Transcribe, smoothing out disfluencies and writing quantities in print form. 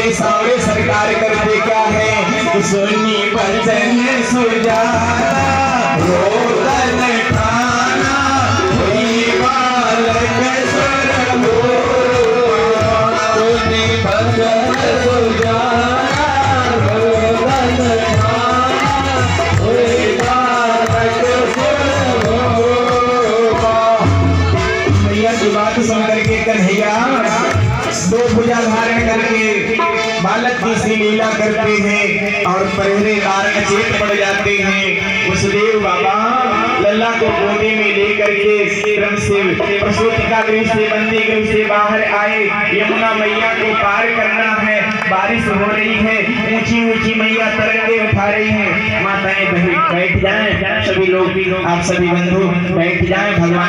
मेरे सामने सरकार करते क्या है, सुनी भजन सुजाना रोदन ठाना हुई बालक सुर सुनी भजन सुजाना रोदन ठाना हुई बालक सुर। मैया की बात सुन करके कन्हैया दो भुजा धारण करके बालक की सी लीला करते हैं और पहरेदार अचेत पड़ जाते हैं। वसुदेव बाबा लल्ला को गोदी में लेकर के क्रम से प्रसूतिका गृह से बंदी गृह से बाहर आए। यमुना मैया को पार करना है, बारिश हो रही है, ऊंची ऊंची मैया तरंगे उठा रही हैं। माताएं बैठ जाएं, सभी लोग आप सभी बंधु बैठ जाएं। भगवान